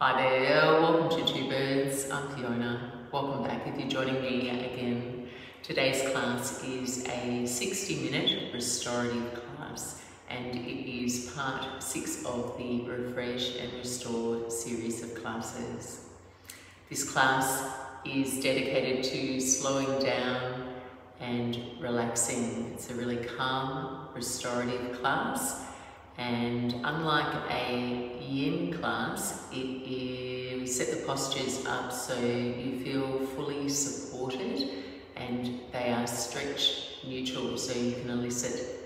Hi there, welcome to Two Birds. I'm Fiona. Welcome back if you're joining me again. Today's class is a 60-minute restorative class and it is part 6 of the Refresh and Restore series of classes. This class is dedicated to slowing down and relaxing. It's a really calm, restorative class. And unlike a yin class, we set the postures up so you feel fully supported and they are stretch neutral, so you can elicit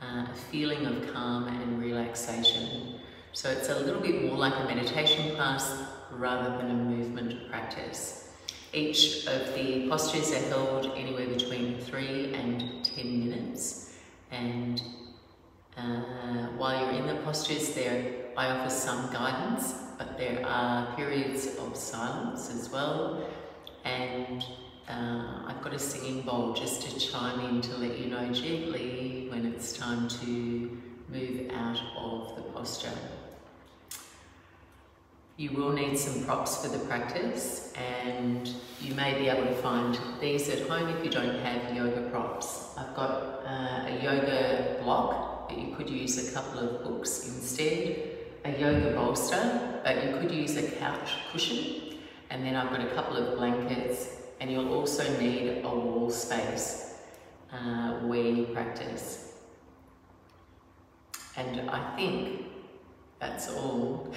a feeling of calm and relaxation. So it's a little bit more like a meditation class rather than a movement practice. Each of the postures are held anywhere between 3 and 10 minutes, and while you're in the postures I offer some guidance, but there are periods of silence as well, and I've got a singing bowl just to chime in to let you know gently when it's time to move out of the posture. You will need some props for the practice, and you may be able to find these at home if you don't have yoga props. I've got a yoga block, but you could use a couple of books instead, a yoga bolster, but you could use a couch cushion, and then I've got a couple of blankets, and you'll also need a wall space where you practice. And I think that's all.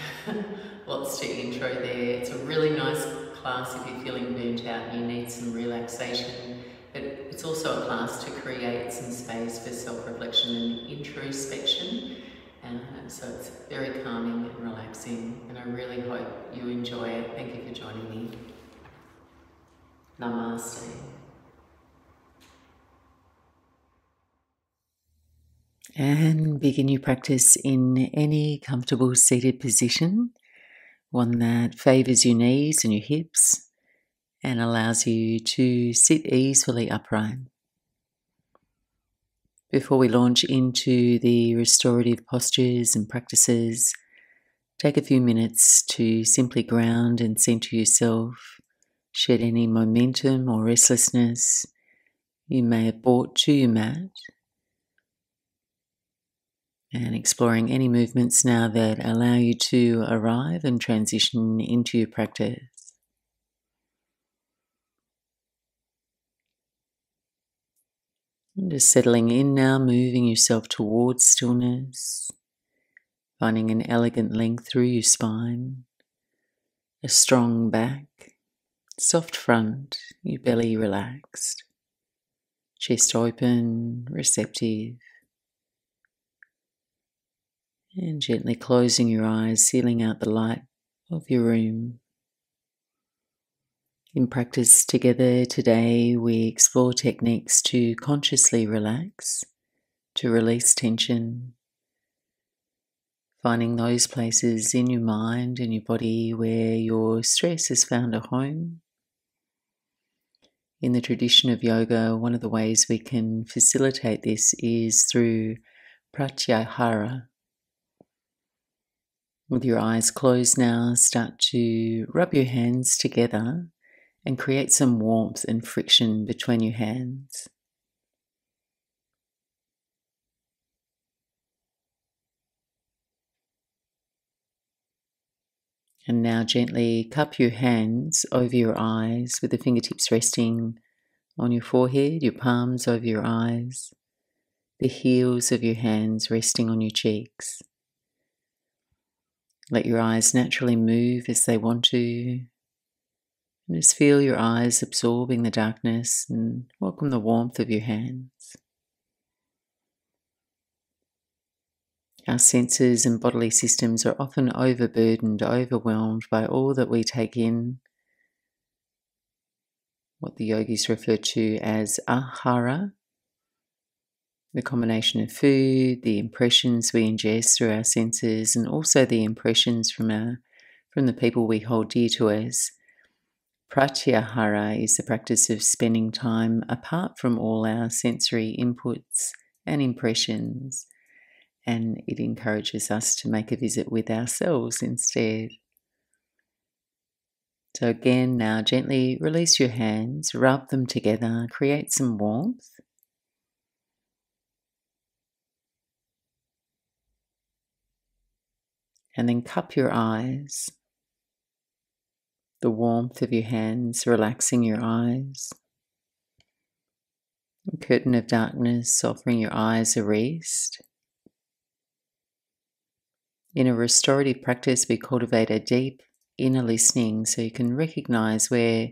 Lots to intro there. It's a really nice class if you're feeling burnt out and you need some relaxation, but it's also a class to create some space for self-reflection and introspection, and so it's very calming and relaxing, and I really hope you enjoy it. Thank you for joining me. Namaste. And begin your practice in any comfortable seated position, one that favours your knees and your hips and allows you to sit easily upright. Before we launch into the restorative postures and practices, take a few minutes to simply ground and center yourself, shed any momentum or restlessness you may have brought to your mat, and exploring any movements now that allow you to arrive and transition into your practice. And just settling in now, moving yourself towards stillness, finding an elegant length through your spine, a strong back, soft front, your belly relaxed, chest open, receptive, and gently closing your eyes, sealing out the light of your room. In practice together today, we explore techniques to consciously relax, to release tension, finding those places in your mind and your body where your stress has found a home. In the tradition of yoga, one of the ways we can facilitate this is through Pratyahara. With your eyes closed now, start to rub your hands together and create some warmth and friction between your hands. And now gently cup your hands over your eyes with the fingertips resting on your forehead, your palms over your eyes, the heels of your hands resting on your cheeks. Let your eyes naturally move as they want to. And just feel your eyes absorbing the darkness and welcome the warmth of your hands. Our senses and bodily systems are often overburdened, overwhelmed by all that we take in, what the yogis refer to as ahara, the combination of food, the impressions we ingest through our senses, and also the impressions from the people we hold dear to us. Pratyahara is the practice of spending time apart from all our sensory inputs and impressions, and it encourages us to make a visit with ourselves instead. So again, now gently release your hands, rub them together, create some warmth. And then cup your eyes. The warmth of your hands relaxing your eyes. A curtain of darkness offering your eyes a rest. In a restorative practice, we cultivate a deep inner listening so you can recognize where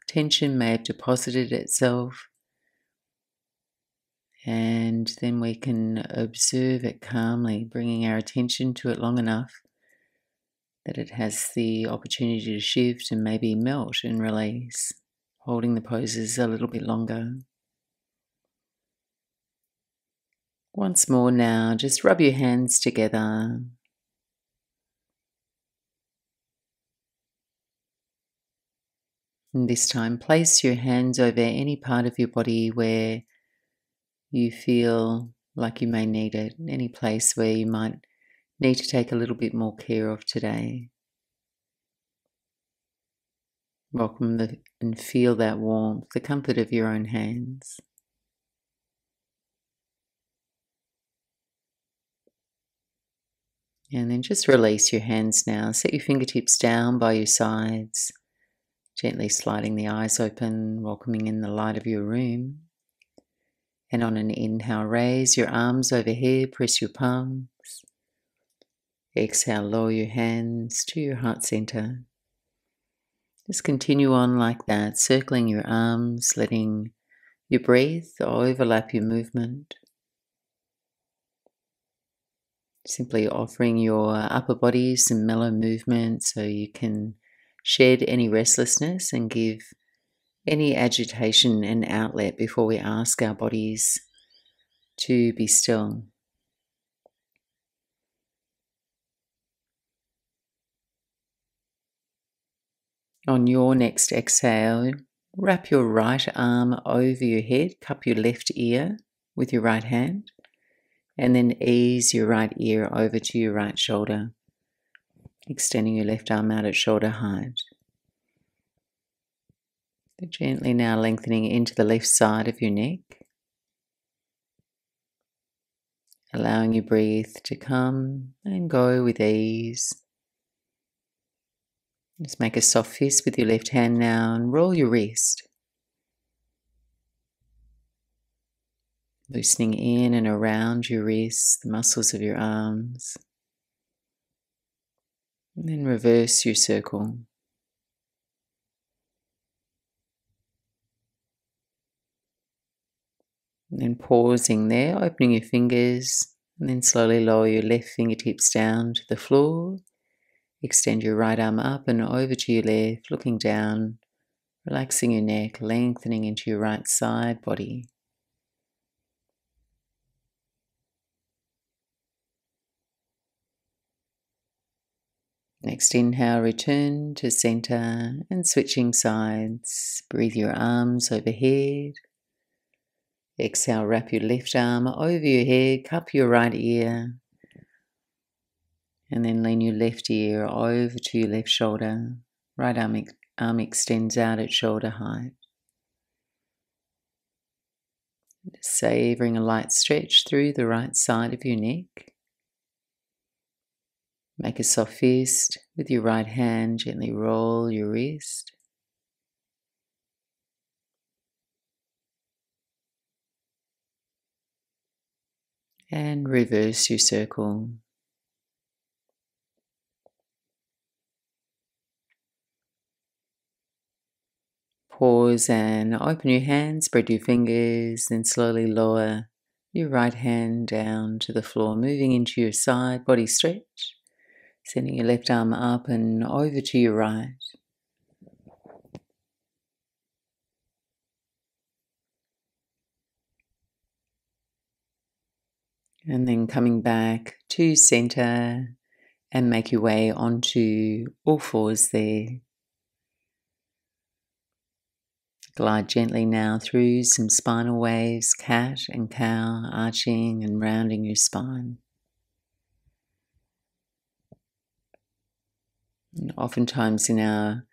tension may have deposited itself, and then we can observe it calmly, bringing our attention to it long enough that it has the opportunity to shift and maybe melt and release, holding the poses a little bit longer. Once more now, just rub your hands together. And this time, place your hands over any part of your body where you feel like you may need it, any place where you might need to take a little bit more care of today. Welcome and feel that warmth, the comfort of your own hands. And then just release your hands now. Set your fingertips down by your sides, gently sliding the eyes open, welcoming in the light of your room. And on an inhale, raise your arms overhead, press your palms. Exhale, lower your hands to your heart center. Just continue on like that, circling your arms, letting your breath overlap your movement. Simply offering your upper body some mellow movement so you can shed any restlessness and give any agitation an outlet before we ask our bodies to be still. On your next exhale, wrap your right arm over your head, cup your left ear with your right hand, and then ease your right ear over to your right shoulder, extending your left arm out at shoulder height. Gently now lengthening into the left side of your neck, allowing your breath to come and go with ease. Just make a soft fist with your left hand now and roll your wrist. Loosening in and around your wrists, the muscles of your arms. And then reverse your circle. And then pausing there, opening your fingers, and then slowly lower your left fingertips down to the floor. Extend your right arm up and over to your left, looking down, relaxing your neck, lengthening into your right side body. Next inhale, return to center and switching sides. Breathe your arms overhead. Exhale, wrap your left arm over your head, cup your right ear. And then lean your left ear over to your left shoulder. Right arm extends out at shoulder height. Savoring a light stretch through the right side of your neck. Make a soft fist with your right hand, gently roll your wrist. And reverse your circle. Pause and open your hands, spread your fingers, then slowly lower your right hand down to the floor, moving into your side body stretch. Sending your left arm up and over to your right. And then coming back to center and make your way onto all fours there. Glide gently now through some spinal waves, cat and cow, arching and rounding your spine. And oftentimes in our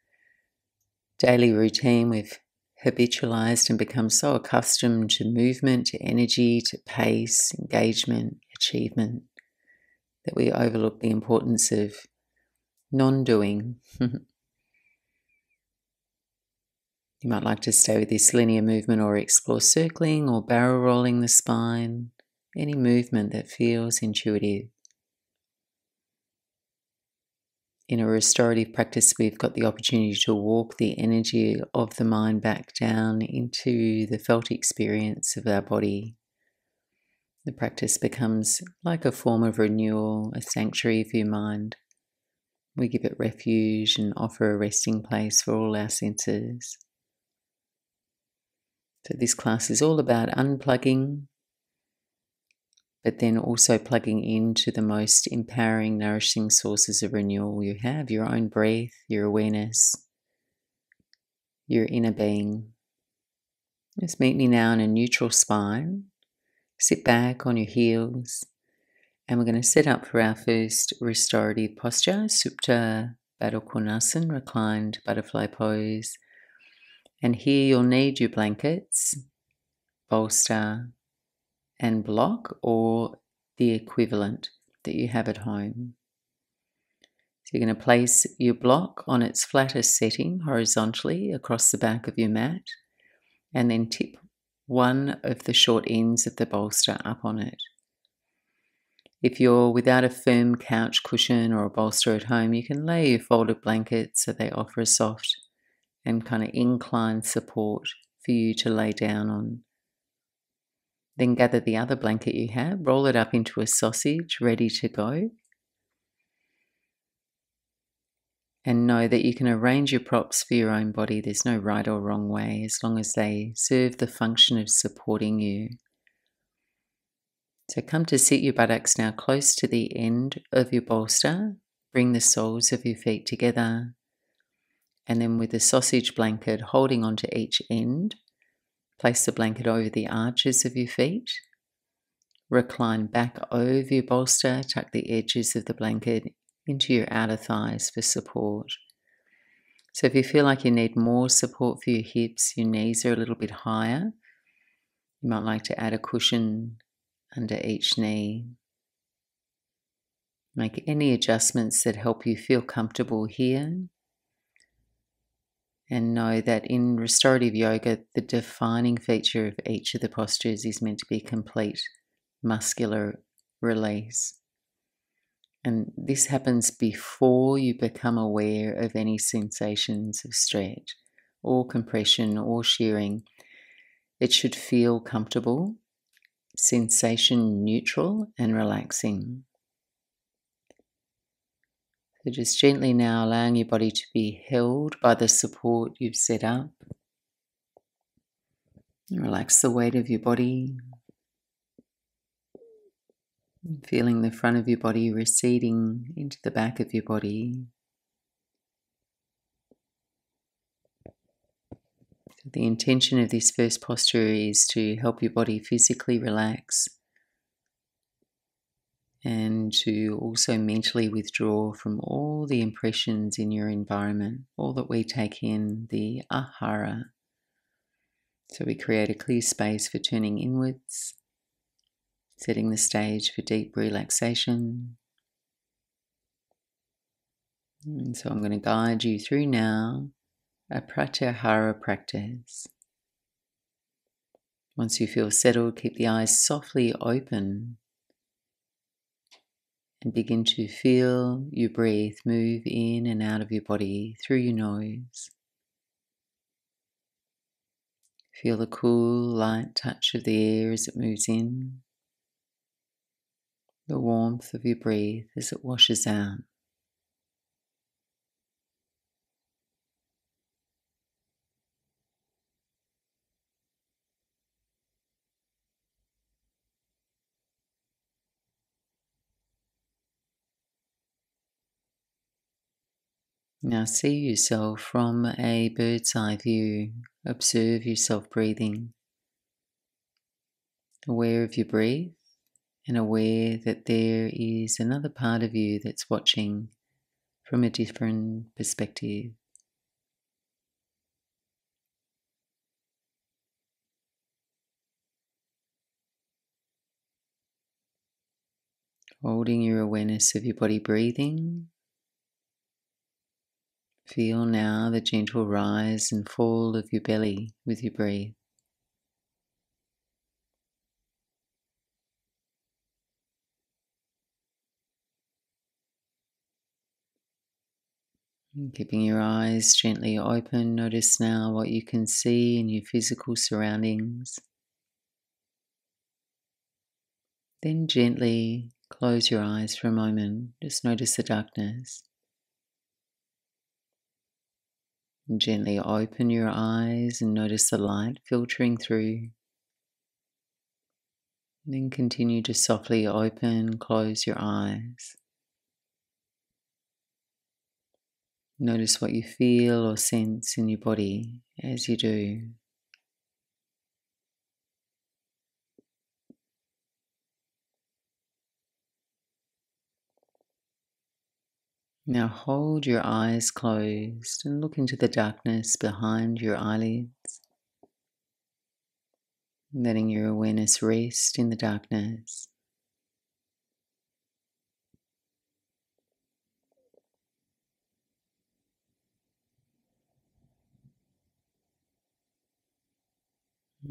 daily routine, we've habitualized and become so accustomed to movement, to energy, to pace, engagement, achievement, that we overlook the importance of non-doing. You might like to stay with this linear movement or explore circling or barrel rolling the spine, any movement that feels intuitive. In a restorative practice, we've got the opportunity to walk the energy of the mind back down into the felt experience of our body. The practice becomes like a form of renewal, a sanctuary for your mind. We give it refuge and offer a resting place for all our senses. So this class is all about unplugging, but then also plugging into the most empowering, nourishing sources of renewal you have, your own breath, your awareness, your inner being. Just meet me now in a neutral spine. Sit back on your heels, and we're going to set up for our first restorative posture, Supta Baddha Konasana, reclined butterfly pose. And here you'll need your blankets, bolster, and block, or the equivalent that you have at home. So you're going to place your block on its flattest setting horizontally across the back of your mat, and then tip one of the short ends of the bolster up on it. If you're without a firm couch cushion or a bolster at home, you can lay your folded blankets so they offer a soft and kind of inclined support for you to lay down on. Then gather the other blanket you have, roll it up into a sausage ready to go. And know that you can arrange your props for your own body. There's no right or wrong way, as long as they serve the function of supporting you. So come to sit your buttocks now close to the end of your bolster. Bring the soles of your feet together. And then with the sausage blanket holding onto each end, place the blanket over the arches of your feet. Recline back over your bolster. Tuck the edges of the blanket into your outer thighs for support. So if you feel like you need more support for your hips, your knees are a little bit higher, you might like to add a cushion under each knee. Make any adjustments that help you feel comfortable here. And know that in restorative yoga, the defining feature of each of the postures is meant to be complete muscular release. And this happens before you become aware of any sensations of stretch or compression or shearing. It should feel comfortable, sensation neutral, and relaxing. So just gently now allowing your body to be held by the support you've set up. Relax the weight of your body. Feeling the front of your body receding into the back of your body. So the intention of this first posture is to help your body physically relax and to also mentally withdraw from all the impressions in your environment, all that we take in, the ahara. So we create a clear space for turning inwards, setting the stage for deep relaxation. And so I'm going to guide you through now a Pratyahara practice. Once you feel settled, keep the eyes softly open and begin to feel your breath move in and out of your body through your nose. Feel the cool, light touch of the air as it moves in, the warmth of your breath as it washes out. Now see yourself from a bird's eye view. Observe yourself breathing, aware of your breath and aware that there is another part of you that's watching from a different perspective. Holding your awareness of your body breathing. Feel now the gentle rise and fall of your belly with your breath. And keeping your eyes gently open, notice now what you can see in your physical surroundings. Then gently close your eyes for a moment. Just notice the darkness. And gently open your eyes and notice the light filtering through. And then continue to softly open, close your eyes. Notice what you feel or sense in your body as you do. Now hold your eyes closed and look into the darkness behind your eyelids, letting your awareness rest in the darkness.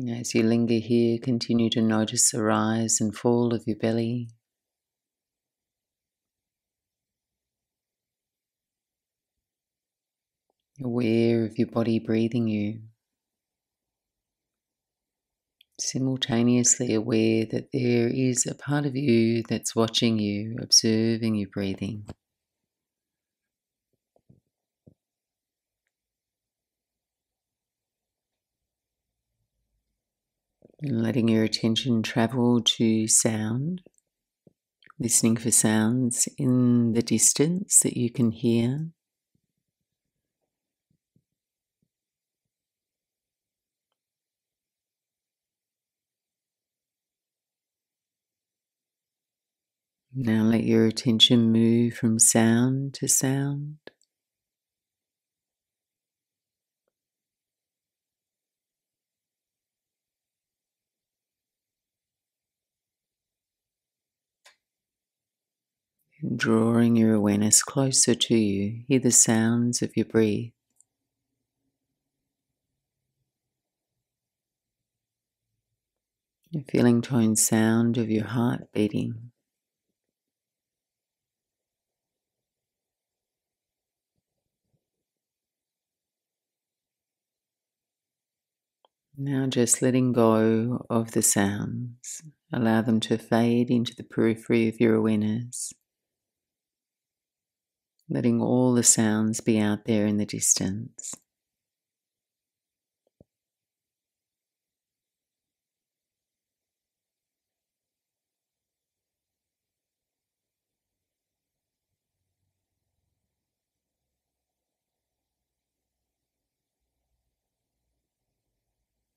As you linger here, continue to notice the rise and fall of your belly. Aware of your body breathing you. Simultaneously aware that there is a part of you that's watching you, observing you breathing. And letting your attention travel to sound. Listening for sounds in the distance that you can hear. Now let your attention move from sound to sound. And drawing your awareness closer to you, hear the sounds of your breath. The feeling tone sound of your heart beating. Now just letting go of the sounds. Allow them to fade into the periphery of your awareness. Letting all the sounds be out there in the distance.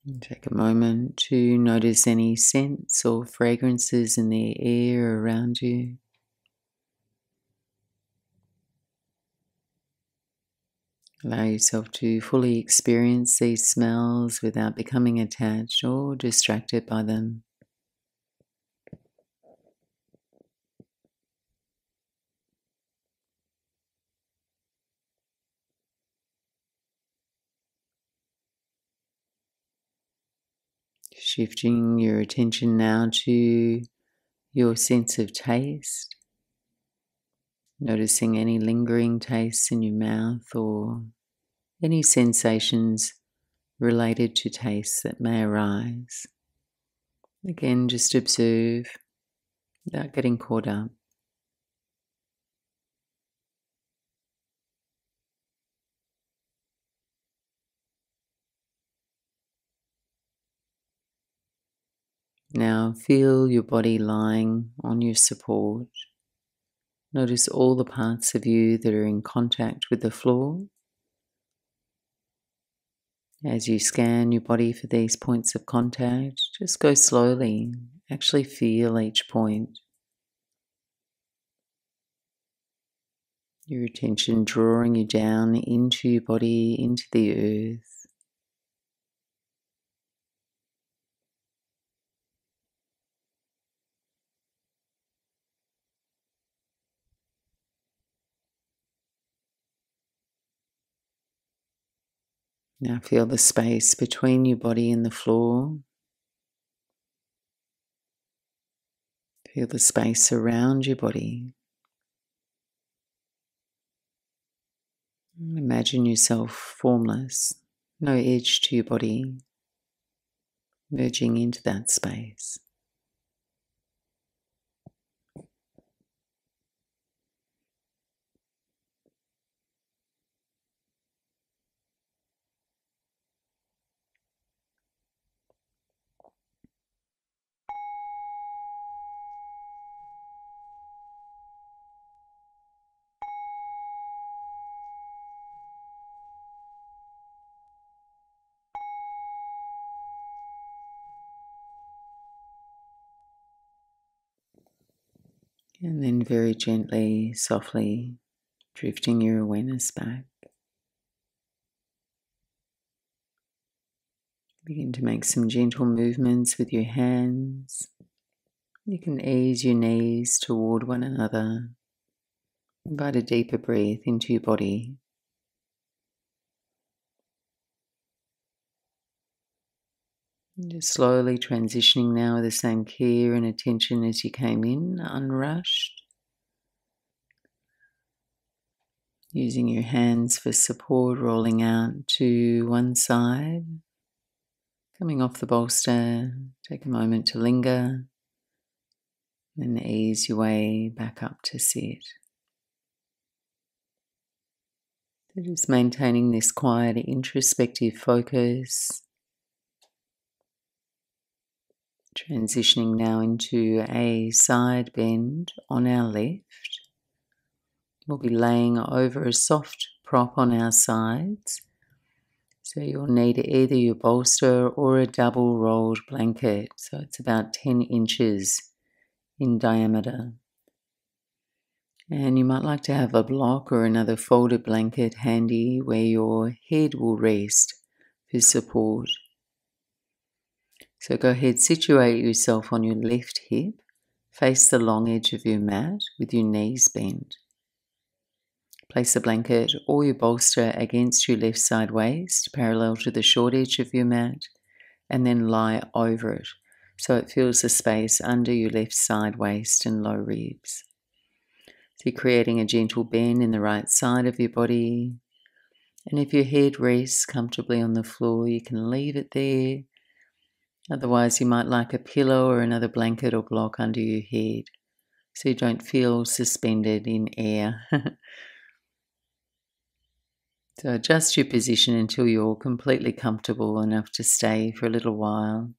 And take a moment to notice any scents or fragrances in the air around you. Allow yourself to fully experience these smells without becoming attached or distracted by them. Shifting your attention now to your sense of taste. Noticing any lingering tastes in your mouth or any sensations related to taste that may arise. Again, just observe without getting caught up. Now feel your body lying on your support. Notice all the parts of you that are in contact with the floor. As you scan your body for these points of contact, just go slowly. Actually feel each point. Your attention drawing you down into your body, into the earth. Now feel the space between your body and the floor. Feel the space around your body. Imagine yourself formless, no edge to your body, merging into that space. And then very gently, softly, drifting your awareness back. Begin to make some gentle movements with your hands. You can ease your knees toward one another. Invite a deeper breath into your body. And just slowly transitioning now with the same care and attention as you came in, unrushed. Using your hands for support, rolling out to one side. Coming off the bolster, take a moment to linger, then ease your way back up to sit. So just maintaining this quiet, introspective focus. Transitioning now into a side bend on our left. We'll be laying over a soft prop on our sides. So you'll need either your bolster or a double rolled blanket. So it's about 10 inches in diameter. And you might like to have a block or another folded blanket handy where your head will rest for support. So go ahead, situate yourself on your left hip, face the long edge of your mat with your knees bent. Place the blanket or your bolster against your left side waist, parallel to the short edge of your mat, and then lie over it so it fills the space under your left side waist and low ribs. So you're creating a gentle bend in the right side of your body. And if your head rests comfortably on the floor, you can leave it there. Otherwise, you might like a pillow or another blanket or block under your head so you don't feel suspended in air. So adjust your position until you're completely comfortable enough to stay for a little while.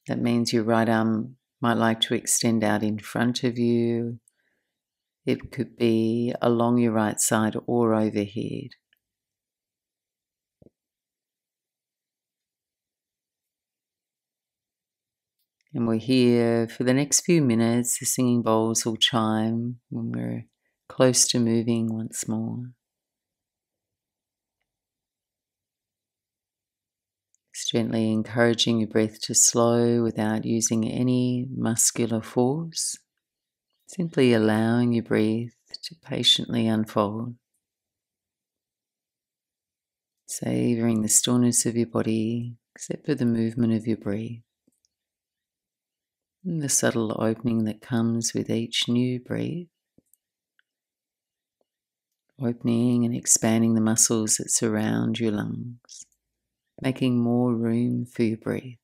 That means your right arm might like to extend out in front of you. It could be along your right side or overhead. And we're here for the next few minutes. The singing bowls will chime when we're close to moving once more. Just gently encouraging your breath to slow without using any muscular force. Simply allowing your breath to patiently unfold. Savouring the stillness of your body, except for the movement of your breath. And the subtle opening that comes with each new breath. Opening and expanding the muscles that surround your lungs, making more room for your breath.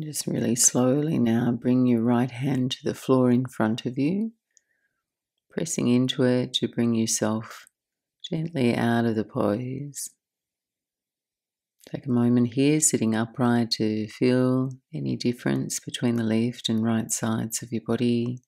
Just really slowly now bring your right hand to the floor in front of you, pressing into it to bring yourself gently out of the pose. Take a moment here, sitting upright, to feel any difference between the left and right sides of your body.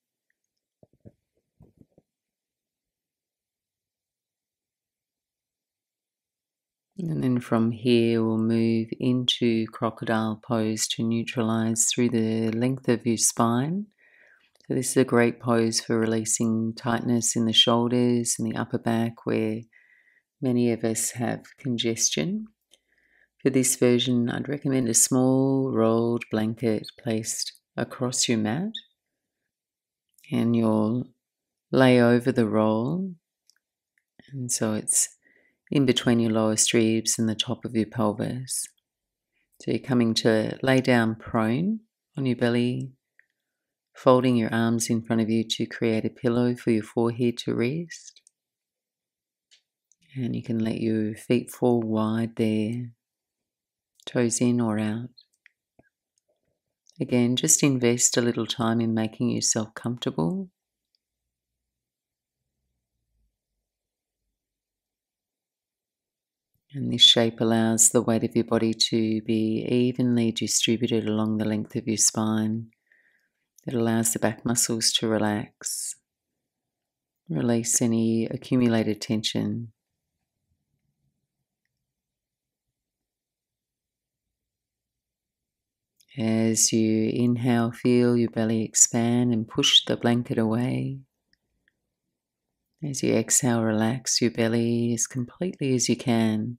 And then from here, we'll move into crocodile pose to neutralize through the length of your spine. So this is a great pose for releasing tightness in the shoulders and the upper back, where many of us have congestion. For this version, I'd recommend a small rolled blanket placed across your mat, and you'll lay over the roll, and so it's in between your lowest ribs and the top of your pelvis. So you're coming to lay down prone on your belly, folding your arms in front of you to create a pillow for your forehead to rest. And you can let your feet fall wide there, toes in or out. Again, just invest a little time in making yourself comfortable. And this shape allows the weight of your body to be evenly distributed along the length of your spine. It allows the back muscles to relax, release any accumulated tension. As you inhale, feel your belly expand and push the blanket away. As you exhale, relax your belly as completely as you can,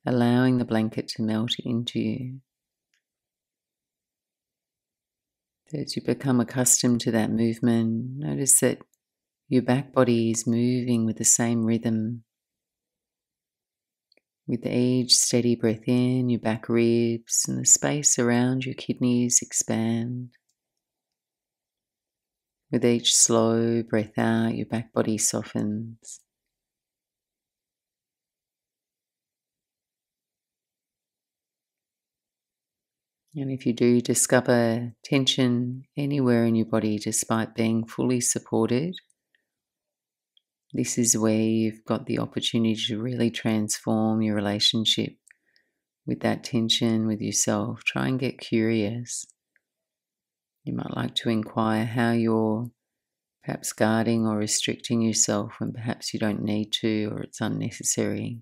allowing the blanket to melt into you. As you become accustomed to that movement, notice that your back body is moving with the same rhythm. With each steady breath in, your back ribs and the space around your kidneys expand. With each slow breath out, your back body softens. And if you do discover tension anywhere in your body despite being fully supported, this is where you've got the opportunity to really transform your relationship with that tension with yourself. Try and get curious. You might like to inquire how you're perhaps guarding or restricting yourself when perhaps you don't need to or it's unnecessary.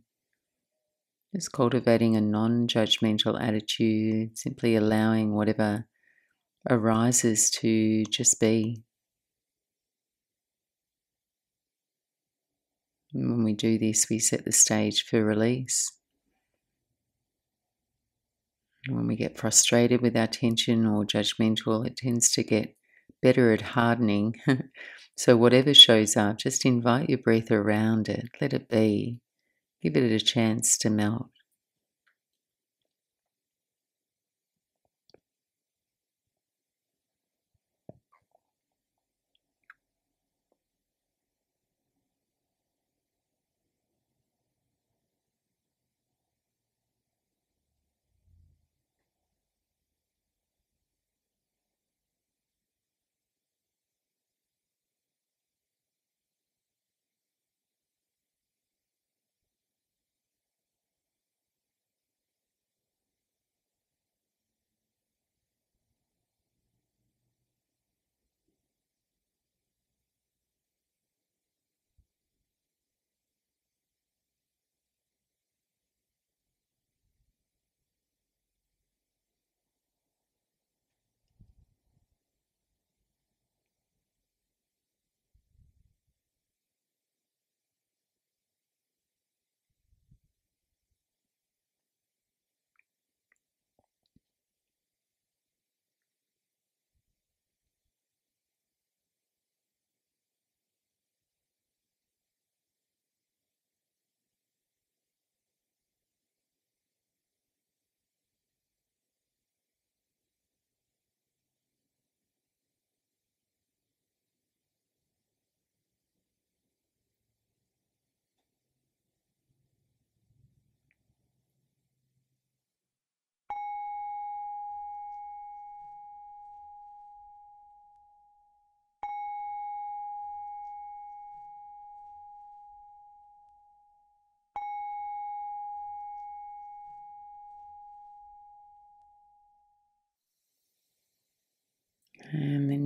Just cultivating a non-judgmental attitude, simply allowing whatever arises to just be. And when we do this, we set the stage for release. And when we get frustrated with our tension or judgmental, it tends to get better at hardening. So whatever shows up, just invite your breath around it. Let it be. Give it a chance to melt.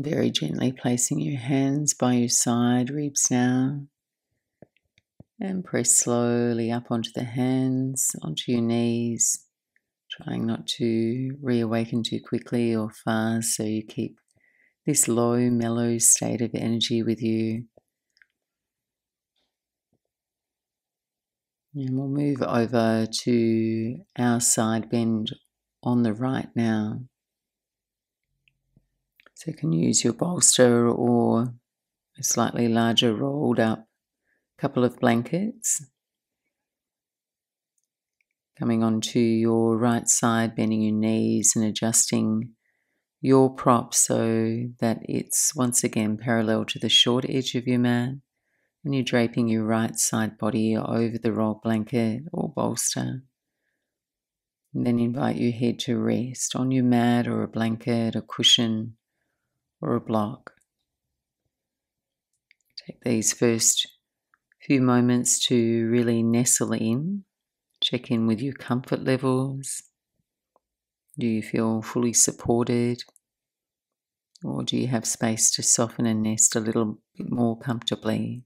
very gently placing your hands by your side, ribs now, and press slowly up onto the hands, onto your knees, trying not to reawaken too quickly or fast, so you keep this low, mellow state of energy with you. And we'll move over to our side bend on the right now. So you can use your bolster or a slightly larger rolled up couple of blankets. Coming onto your right side, bending your knees and adjusting your prop so that it's once again parallel to the short edge of your mat. And you're draping your right side body over the rolled blanket or bolster. And then invite your head to rest on your mat or a blanket, a cushion or a block. Take these first few moments to really nestle in. Check in with your comfort levels. Do you feel fully supported? Or do you have space to soften and nest a little bit more comfortably?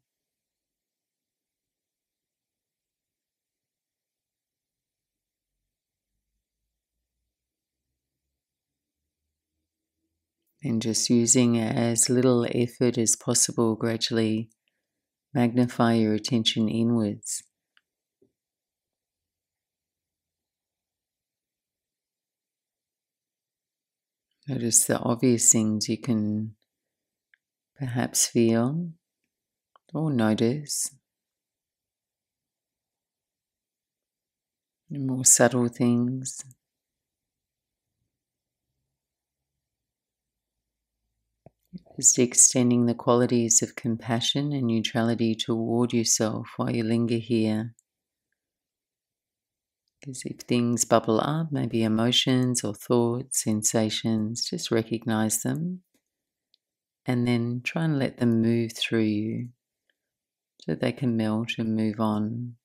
And just using as little effort as possible, gradually magnify your attention inwards. Notice the obvious things you can perhaps feel or notice. The more subtle things. Just extending the qualities of compassion and neutrality toward yourself while you linger here. Because if things bubble up, maybe emotions or thoughts, sensations, just recognize them and then try and let them move through you so they can melt and move on.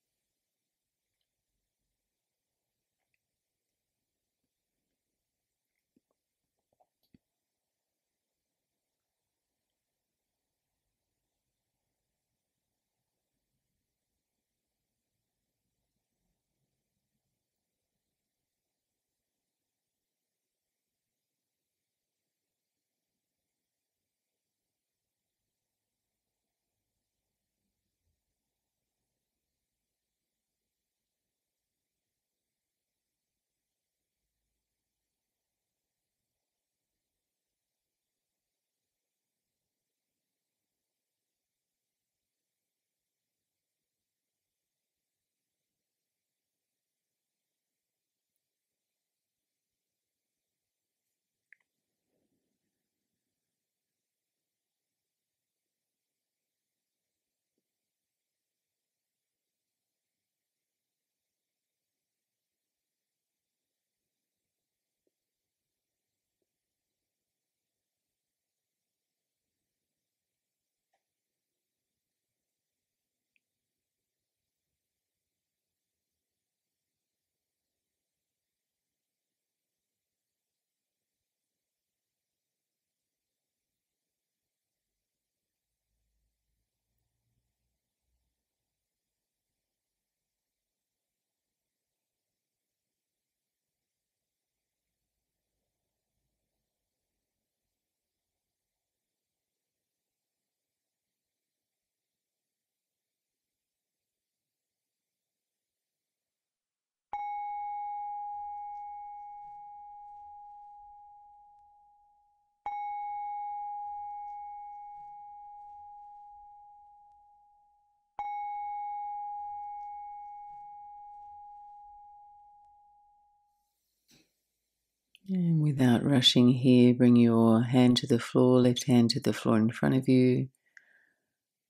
And without rushing here, bring your hand to the floor, left hand to the floor in front of you.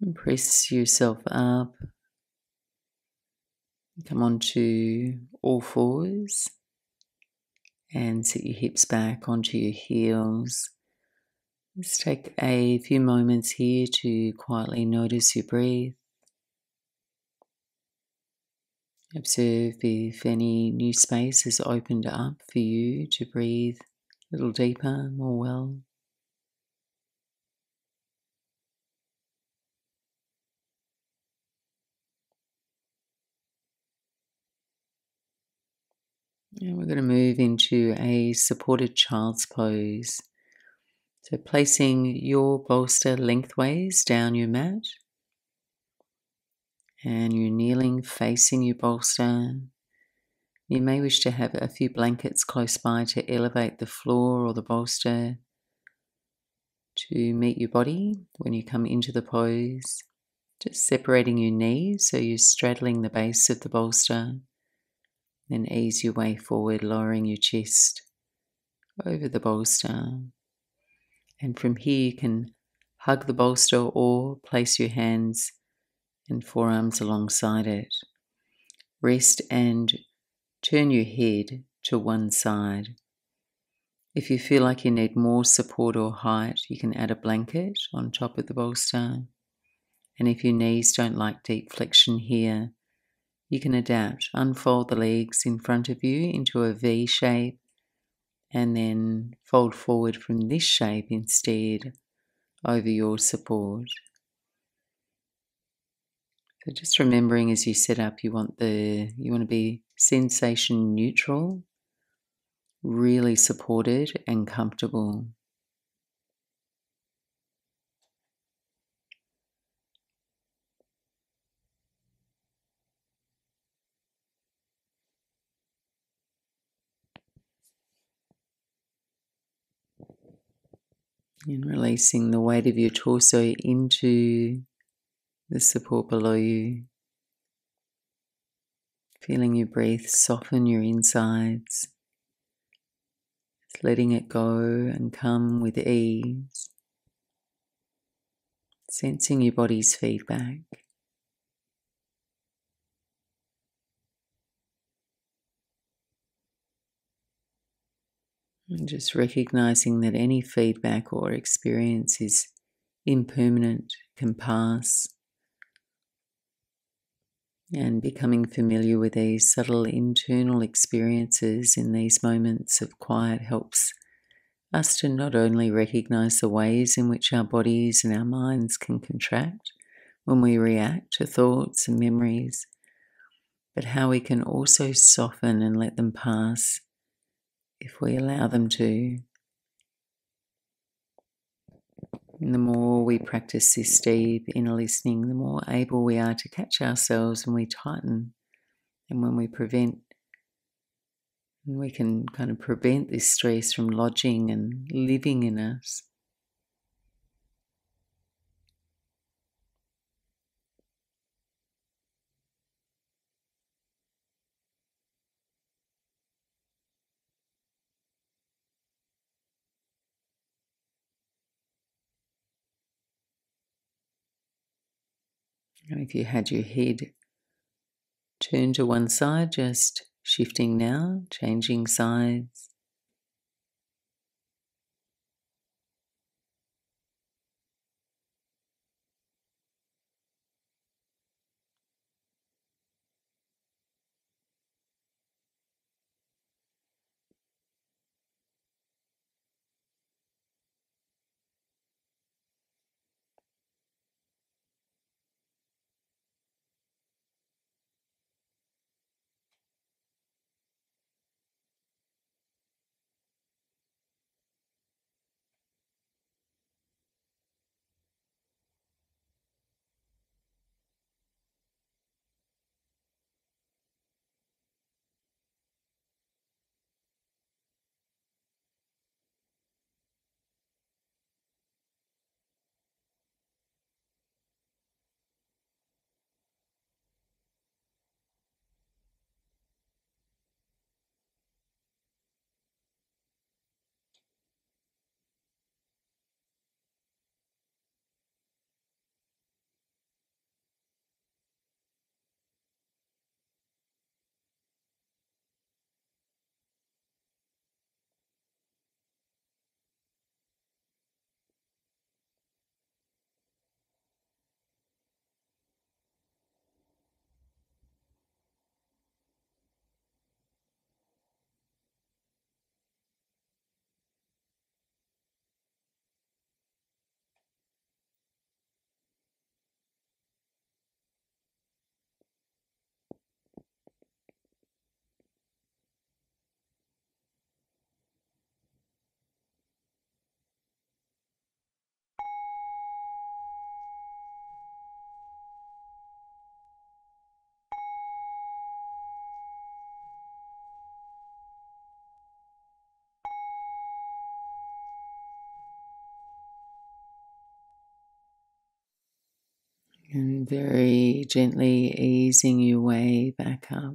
And press yourself up. Come onto all fours and sit your hips back onto your heels. Let's take a few moments here to quietly notice your breath. Observe if any new space has opened up for you to breathe a little deeper, more well. And we're going to move into a supported child's pose. So placing your bolster lengthways down your mat, and you're kneeling facing your bolster. You may wish to have a few blankets close by to elevate the floor or the bolster to meet your body when you come into the pose. Just separating your knees so you're straddling the base of the bolster. Then ease your way forward, lowering your chest over the bolster. And from here you can hug the bolster or place your hands and forearms alongside it. Rest and turn your head to one side. If you feel like you need more support or height, you can add a blanket on top of the bolster. And if your knees don't like deep flexion here, you can adapt. Unfold the legs in front of you into a V shape and then fold forward from this shape instead over your support. So just remembering as you set up, you want to be sensation neutral, really supported and comfortable. And releasing the weight of your torso into the support below you. Feeling your breath soften your insides. Just letting it go and come with ease. Sensing your body's feedback. And just recognizing that any feedback or experience is impermanent, can pass. And becoming familiar with these subtle internal experiences in these moments of quiet helps us to not only recognize the ways in which our bodies and our minds can contract when we react to thoughts and memories, but how we can also soften and let them pass if we allow them to. And the more we practice this deep inner listening, the more able we are to catch ourselves when we tighten and when we prevent. And we can kind of prevent this stress from lodging and living in us. And if you had your head turned to one side, just shifting now, changing sides. And very gently easing your way back up.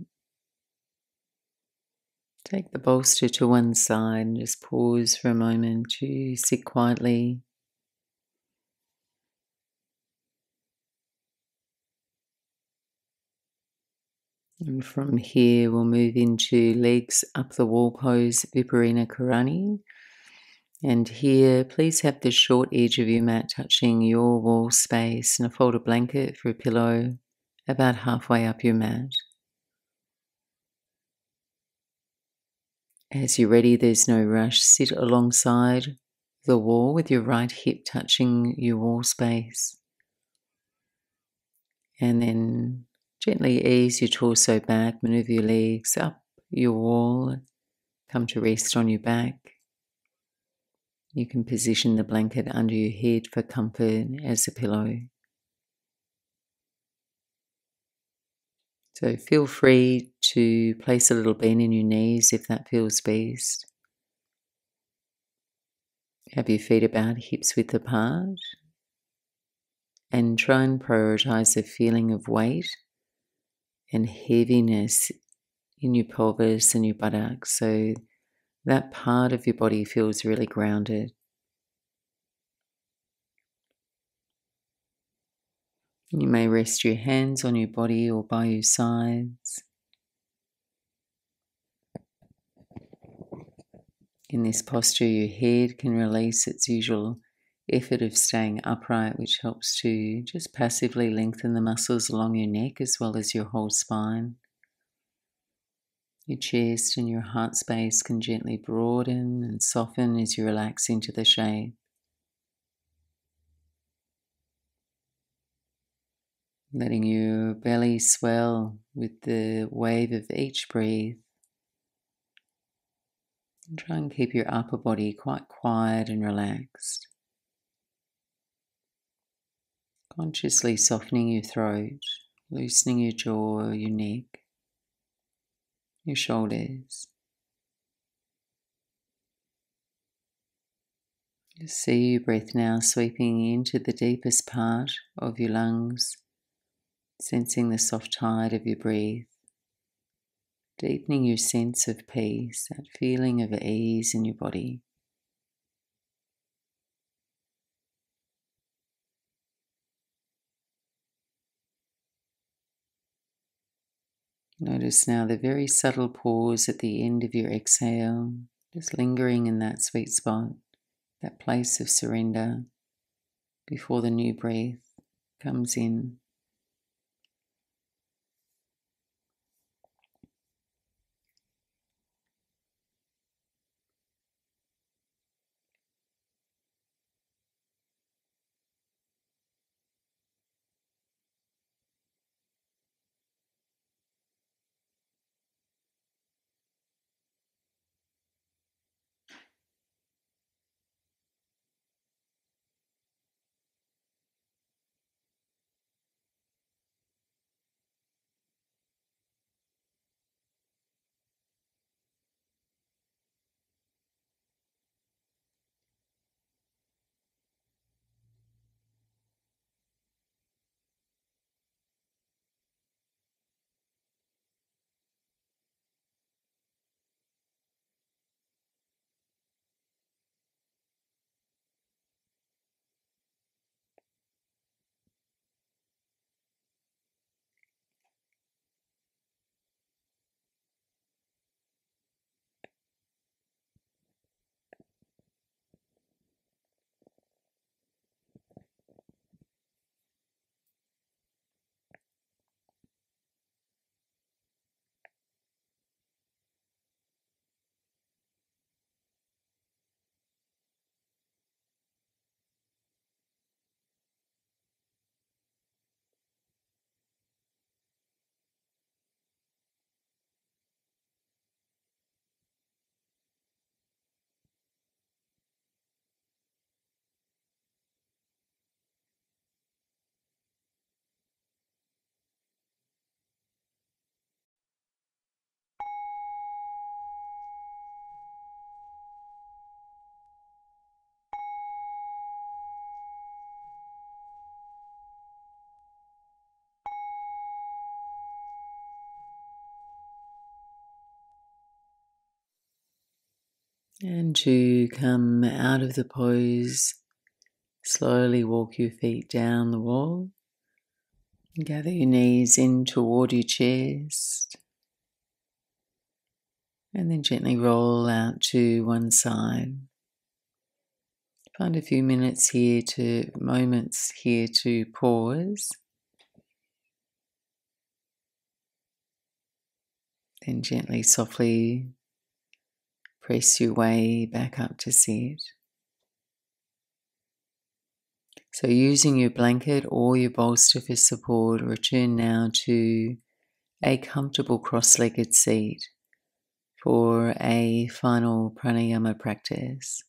Take the bolster to one side and just pause for a moment to sit quietly. And from here, we'll move into legs up the wall pose, Viparina Karani. And here, please have the short edge of your mat touching your wall space and a folded blanket for a pillow about halfway up your mat. As you're ready, there's no rush. Sit alongside the wall with your right hip touching your wall space. And then gently ease your torso back, maneuver your legs up your wall, come to rest on your back. You can position the blanket under your head for comfort as a pillow. So feel free to place a little bend in your knees if that feels best. Have your feet about hips width apart. And try and prioritize the feeling of weight and heaviness in your pelvis and your buttocks, so that part of your body feels really grounded. You may rest your hands on your body or by your sides. In this posture, your head can release its usual effort of staying upright, which helps to just passively lengthen the muscles along your neck as well as your whole spine. Your chest and your heart space can gently broaden and soften as you relax into the shape. Letting your belly swell with the wave of each breath. And try and keep your upper body quite quiet and relaxed. Consciously softening your throat, loosening your jaw, your neck, your shoulders. Just see your breath now sweeping into the deepest part of your lungs, sensing the soft tide of your breath, deepening your sense of peace, that feeling of ease in your body. Notice now the very subtle pause at the end of your exhale, just lingering in that sweet spot, that place of surrender before the new breath comes in. And to come out of the pose, slowly walk your feet down the wall. Gather your knees in toward your chest. And then gently roll out to one side. Find a few moments here to pause. Then gently, softly press your way back up to sit. So using your blanket or your bolster for support, return now to a comfortable cross-legged seat for a final pranayama practice.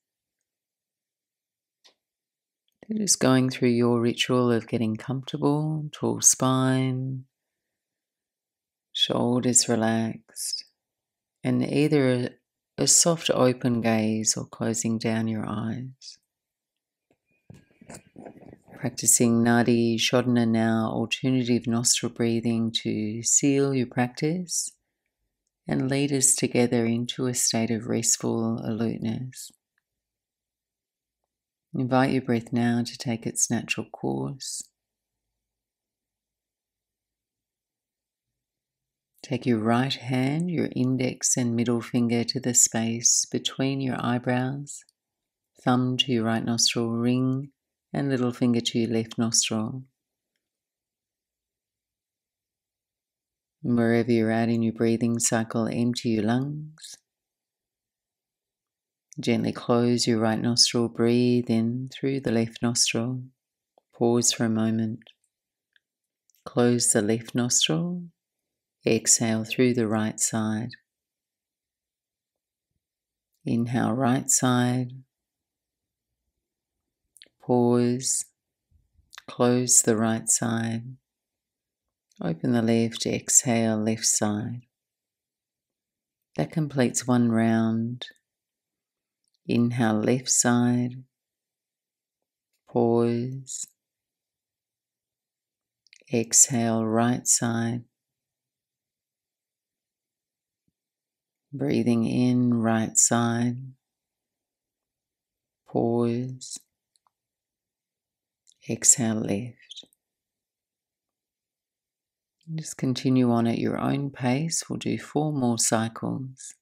Just going through your ritual of getting comfortable, tall spine, shoulders relaxed, and either a soft open gaze or closing down your eyes. Practicing Nadi Shodhana now, alternative nostril breathing to seal your practice and lead us together into a state of restful alertness. Invite your breath now to take its natural course. Take your right hand, your index and middle finger to the space between your eyebrows, thumb to your right nostril, ring and little finger to your left nostril. And wherever you're at in your breathing cycle, empty your lungs. Gently close your right nostril, breathe in through the left nostril. Pause for a moment. Close the left nostril. Exhale through the right side. Inhale right side. Pause. Close the right side. Open the left. Exhale left side. That completes one round. Inhale left side. Pause. Exhale right side. Breathing in right side. Pause. Exhale left. Just continue on at your own pace. We'll do 4 more cycles.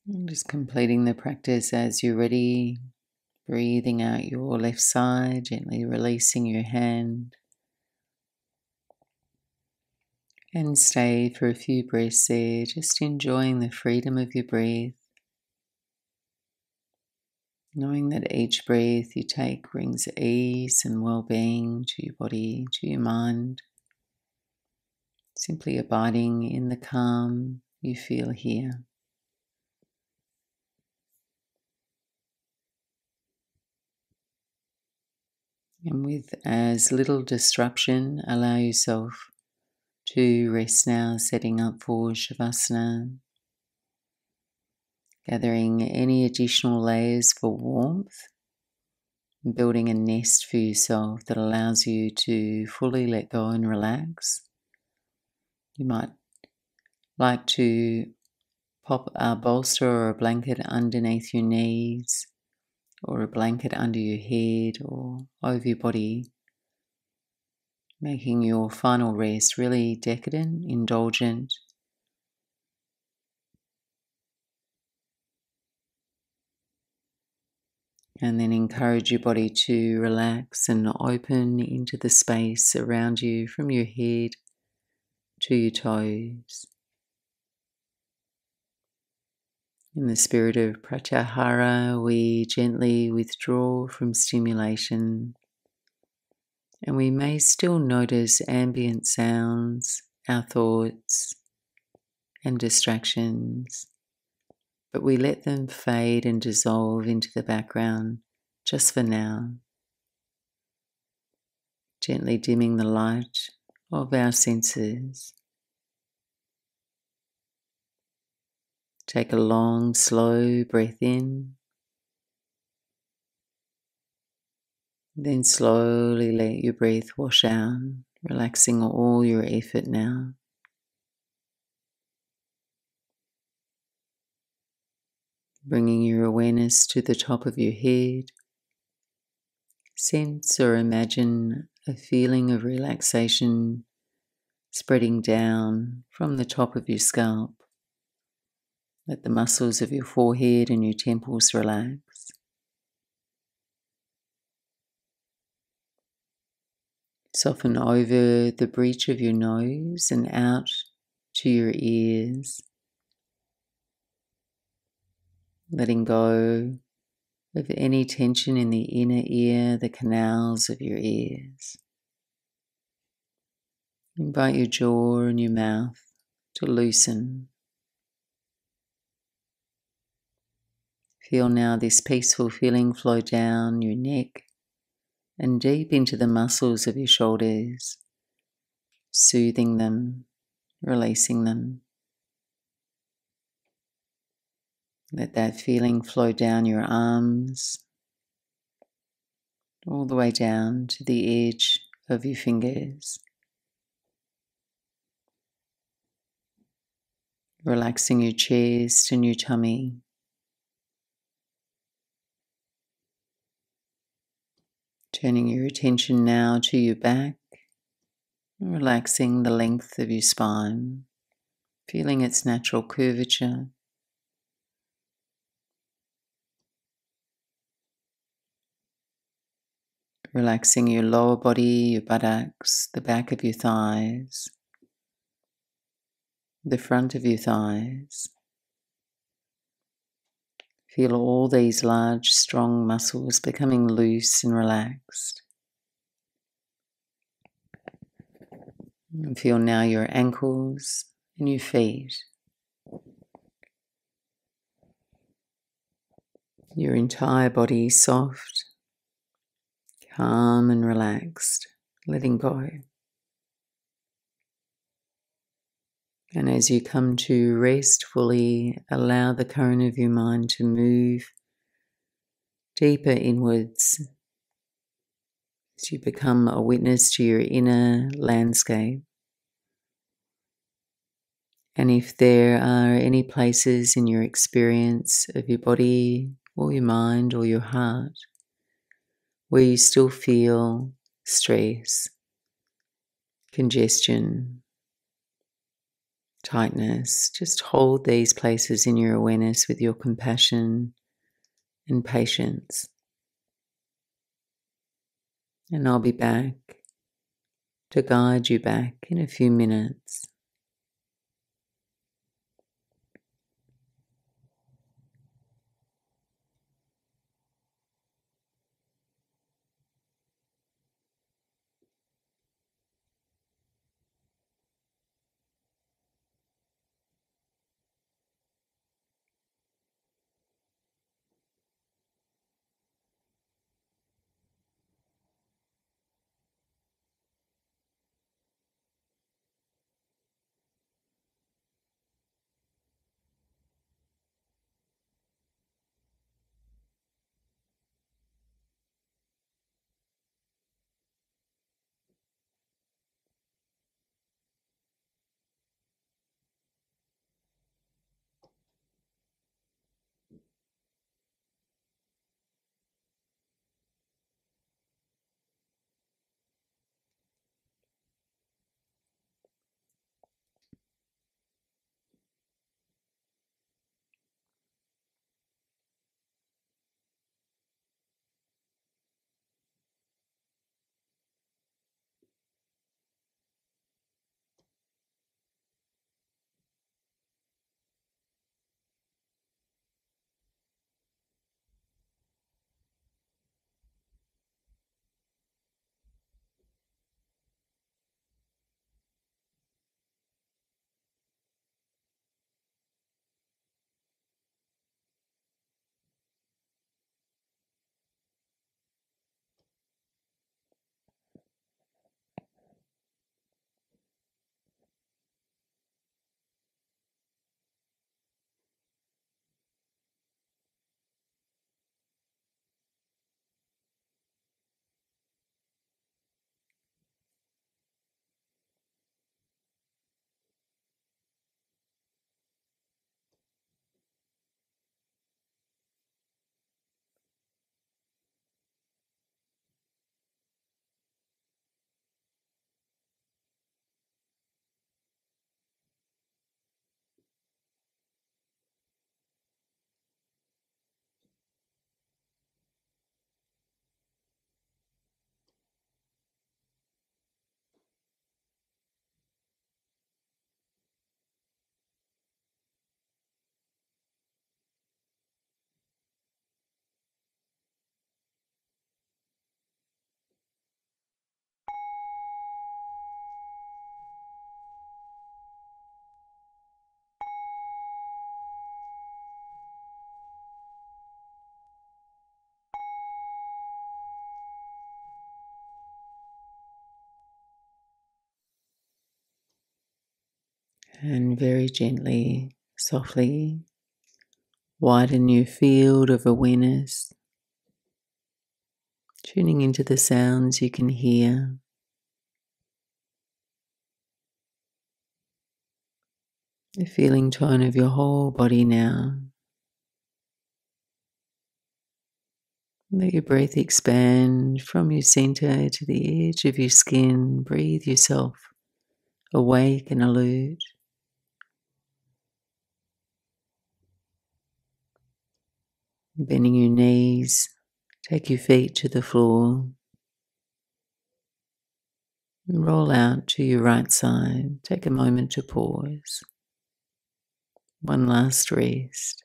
And just completing the practice as you're ready. Breathing out your left side, gently releasing your hand. And stay for a few breaths there, just enjoying the freedom of your breath. Knowing that each breath you take brings ease and well-being to your body, to your mind. Simply abiding in the calm you feel here. And with as little disruption, allow yourself to rest now, setting up for Shavasana. Gathering any additional layers for warmth. Building a nest for yourself that allows you to fully let go and relax. You might like to Pop a bolster or a blanket underneath your knees, or a blanket under your head or over your body, making your final rest really decadent, indulgent. And then encourage your body to relax and open into the space around you from your head to your toes. In the spirit of Pratyahara, we gently withdraw from stimulation, and we may still notice ambient sounds, our thoughts, and distractions, but we let them fade and dissolve into the background just for now, gently dimming the light of our senses. Take a long, slow breath in, then slowly let your breath wash out, relaxing all your effort now. Bringing your awareness to the top of your head, sense or imagine a feeling of relaxation spreading down from the top of your scalp. Let the muscles of your forehead and your temples relax. Soften over the bridge of your nose and out to your ears, letting go of any tension in the inner ear, the canals of your ears. Invite your jaw and your mouth to loosen. Feel now this peaceful feeling flow down your neck and deep into the muscles of your shoulders, soothing them, releasing them. Let that feeling flow down your arms, all the way down to the edge of your fingers. Relaxing your chest and your tummy. Turning your attention now to your back, relaxing the length of your spine, feeling its natural curvature. Relaxing your lower body, your buttocks, the back of your thighs, the front of your thighs. Feel all these large, strong muscles becoming loose and relaxed. And feel now your ankles and your feet. Your entire body soft, calm and relaxed, letting go. And as you come to rest fully, allow the current of your mind to move deeper inwards as you become a witness to your inner landscape. And if there are any places in your experience of your body or your mind or your heart where you still feel stress, congestion, tightness, just hold these places in your awareness with your compassion and patience. And I'll be back to guide you back in a few minutes. And very gently, softly, widen your field of awareness, tuning into the sounds you can hear. The feeling tone of your whole body now. Let your breath expand from your center to the edge of your skin. Breathe yourself awake and alert. Bending your knees, take your feet to the floor. Roll out to your right side. Take a moment to pause. One last rest.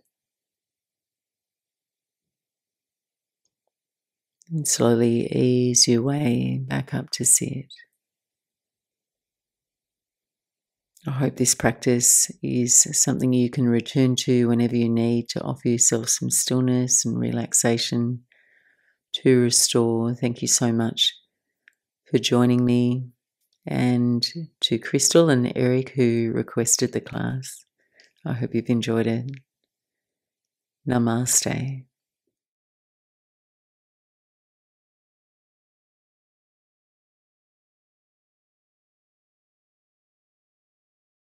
And slowly ease your way back up to sit. I hope this practice is something you can return to whenever you need to offer yourself some stillness and relaxation to restore. Thank you so much for joining me, and to Crystal and Eric who requested the class. I hope you've enjoyed it. Namaste.